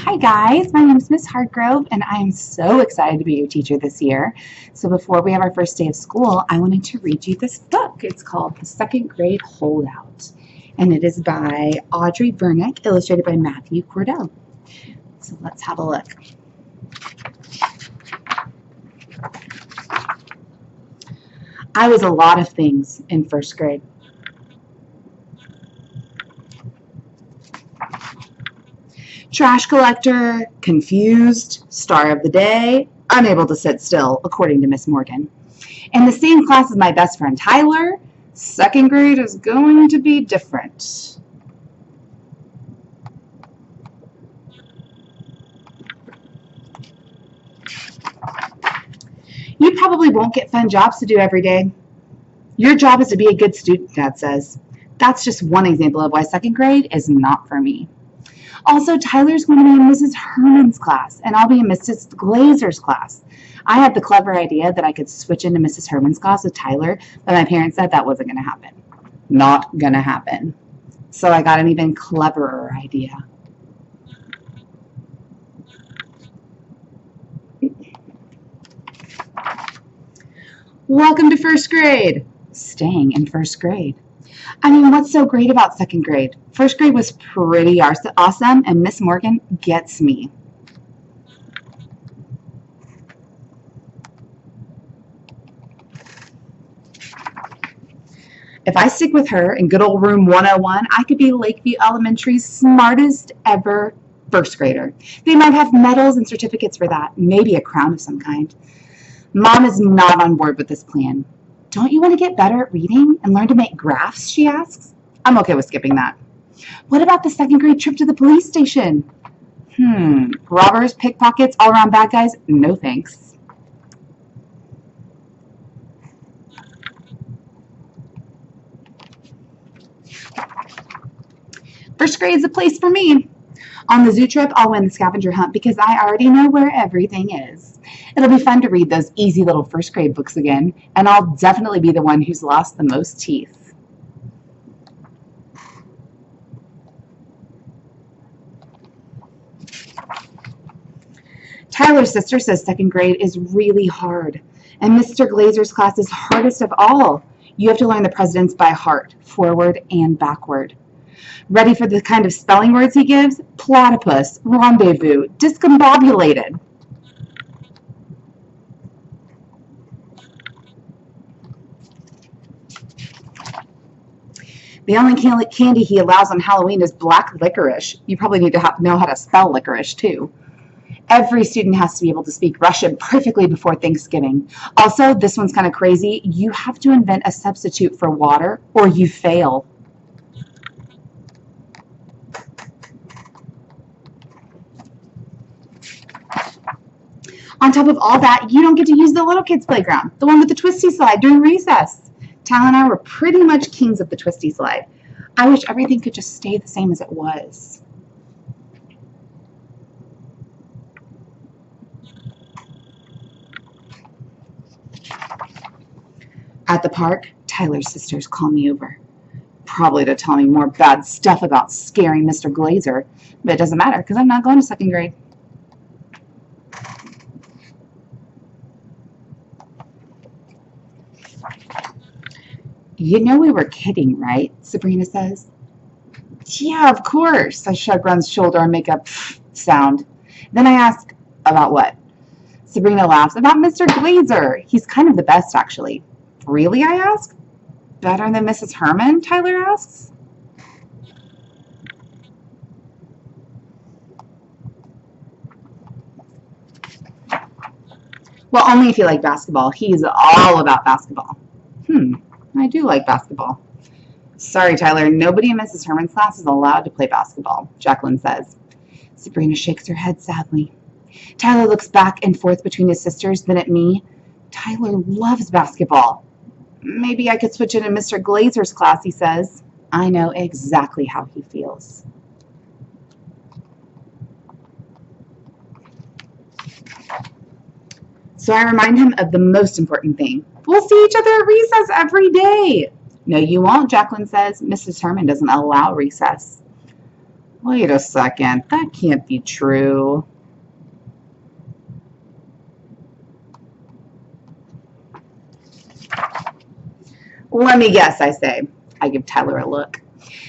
Hi guys, my name is Miss Hargrove and I am so excited to be your teacher this year. So before we have our first day of school, I wanted to read you this book. It's called The Second Grade Holdout and it is by Audrey Vernick, illustrated by Matthew Cordell. So let's have a look. I was a lot of things in first grade. Trash collector, confused, star of the day, unable to sit still, according to Miss Morgan. In the same class as my best friend Tyler, second grade is going to be different. You probably won't get fun jobs to do every day. Your job is to be a good student, Dad says. That's just one example of why second grade is not for me. Also, Tyler's going to be in Mrs. Herman's class, and I'll be in Mrs. Glazer's class. I had the clever idea that I could switch into Mrs. Herman's class with Tyler, but my parents said that wasn't going to happen. Not going to happen. So I got an even cleverer idea. Welcome to first grade. Staying in first grade. I mean, what's so great about second grade? First grade was pretty awesome, and Miss Morgan gets me. If I stick with her in good old room 101, I could be Lakeview Elementary's smartest ever first grader. They might have medals and certificates for that, maybe a crown of some kind. Mom is not on board with this plan. Don't you want to get better at reading and learn to make graphs, she asks. I'm okay with skipping that. What about the second grade trip to the police station? Robbers, pickpockets, all around bad guys? No thanks. First grade's a place for me. On the zoo trip, I'll win the scavenger hunt because I already know where everything is. It'll be fun to read those easy little first grade books again, and I'll definitely be the one who's lost the most teeth. Tyler's sister says second grade is really hard, and Mr. Glazer's class is hardest of all. You have to learn the presidents by heart, forward and backward. Ready for the kind of spelling words he gives? Platypus, rendezvous, discombobulated. The only candy he allows on Halloween is black licorice. You probably need to know how to spell licorice, too. Every student has to be able to speak Russian perfectly before Thanksgiving. Also, this one's kind of crazy. You have to invent a substitute for water or you fail. On top of all that, you don't get to use the little kids' playground, the one with the twisty slide during recess. Tal and I were pretty much kings of the twisty slide. I wish everything could just stay the same as it was. At the park, Tyler's sisters call me over. Probably to tell me more bad stuff about scaring Mr. Glazer, but it doesn't matter because I'm not going to second grade. You know we were kidding, right? Sabrina says. Yeah, of course. I shrug Run's shoulder and make a pfft sound. Then I ask, about what? Sabrina laughs. About Mr. Glazer. He's kind of the best, actually. Really, I ask? Better than Mrs. Herman? Tyler asks. Well, only if you like basketball. He's all about basketball. I do like basketball. Sorry, Tyler, nobody in Mrs. Herman's class is allowed to play basketball, Jacqueline says. Sabrina shakes her head sadly. Tyler looks back and forth between his sisters, then at me. Tyler loves basketball. Maybe I could switch into Mr. Glazer's class, he says. I know exactly how he feels. So I remind him of the most important thing. We'll see each other at recess every day. No, you won't, Jacqueline says. Mrs. Herman doesn't allow recess. Wait a second. That can't be true. Let me guess, I say. I give Tyler a look.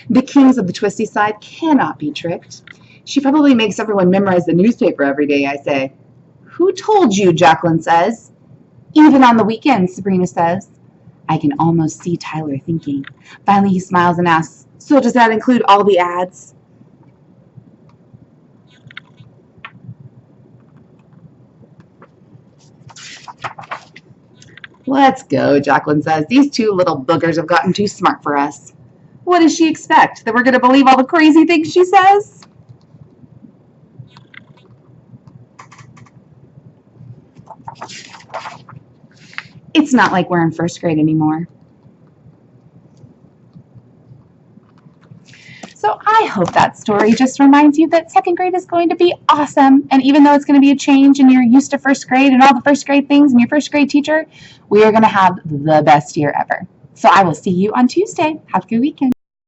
The kings of the twisty side cannot be tricked. She probably makes everyone memorize the newspaper every day, I say. Who told you, Jacqueline says. Even on the weekends, Sabrina says. I can almost see Tyler thinking. Finally, he smiles and asks, so does that include all the ads? Let's go, Jacqueline says. These two little boogers have gotten too smart for us. What does she expect? That we're going to believe all the crazy things she says? It's not like we're in first grade anymore. So I hope that story just reminds you that second grade is going to be awesome. And even though it's going to be a change and you're used to first grade and all the first grade things and your first grade teacher, we are going to have the best year ever. So I will see you on Tuesday. Have a good weekend.